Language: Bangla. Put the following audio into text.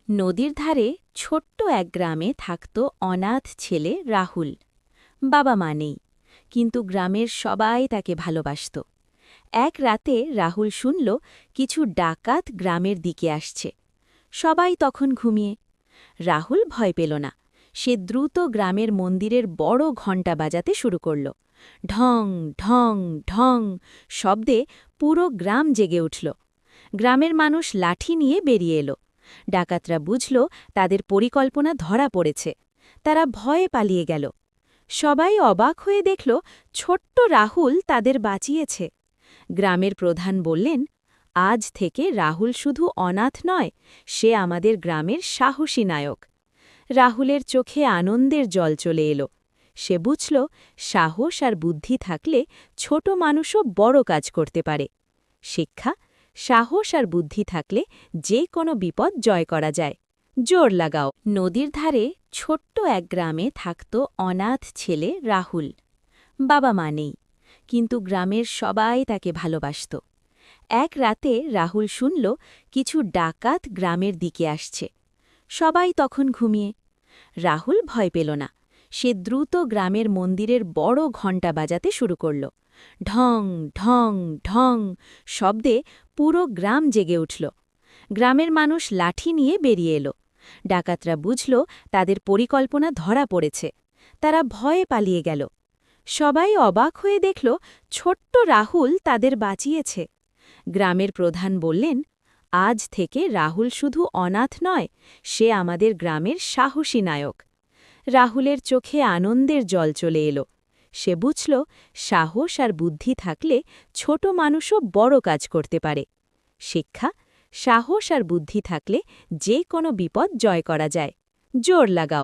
নদীর ধারে ছোট্ট এক গ্রামে থাকত অনাথ ছেলে রাহুল। বাবা মা নেই, কিন্তু গ্রামের সবাই তাকে ভালোবাসত। এক রাতে রাহুল শুনল কিছু ডাকাত গ্রামের দিকে আসছে। সবাই তখন ঘুমিয়ে। রাহুল ভয় পেল না। সে দ্রুত গ্রামের মন্দিরের বড় ঘণ্টা বাজাতে শুরু করল। ঢং ঢং ঢং শব্দে পুরো গ্রাম জেগে উঠল। গ্রামের মানুষ লাঠি নিয়ে বেরিয়ে এলো। ডাকাতরা বুঝল তাদের পরিকল্পনা ধরা পড়েছে। তারা ভয়ে পালিয়ে গেল। সবাই অবাক হয়ে দেখল ছোট্ট রাহুল তাদের বাঁচিয়েছে। গ্রামের প্রধান বললেন, আজ থেকে রাহুল শুধু অনাথ নয়, সে আমাদের গ্রামের সাহসী নায়ক। রাহুলের চোখে আনন্দের জল চলে এলো। সে বুঝল সাহস আর বুদ্ধি থাকলে ছোট মানুষও বড় কাজ করতে পারে। শিক্ষা: সাহস আর বুদ্ধি থাকলে যে কোনো বিপদ জয় করা যায়। জোর লাগাও। নদীর ধারে ছোট্ট এক গ্রামে থাকত অনাথ ছেলে রাহুল। বাবা মা নেই, কিন্তু গ্রামের সবাই তাকে ভালোবাসত। এক রাতে রাহুল শুনল কিছু ডাকাত গ্রামের দিকে আসছে। সবাই তখন ঘুমিয়ে। রাহুল ভয় পেল না। সে দ্রুত গ্রামের মন্দিরের বড় ঘণ্টা বাজাতে শুরু করল। ঢং ঢং ঢং শব্দে পুরো গ্রাম জেগে উঠল। গ্রামের মানুষ লাঠি নিয়ে বেরিয়ে এলো। ডাকাতরা বুঝল তাদের পরিকল্পনা ধরা পড়েছে। তারা ভয়ে পালিয়ে গেল। সবাই অবাক হয়ে দেখল ছোট্ট রাহুল তাদের বাঁচিয়েছে। গ্রামের প্রধান বললেন, আজ থেকে রাহুল শুধু অনাথ নয়, সে আমাদের গ্রামের সাহসী নায়ক। রাহুলের চোখে আনন্দের জল চলে এলো। সে বুঝল সাহস আর বুদ্ধি থাকলে ছোট মানুষও বড় কাজ করতে পারে। শিক্ষা: সাহস আর বুদ্ধি থাকলে যে কোনো বিপদ জয় করা যায়। জোর লাগাও।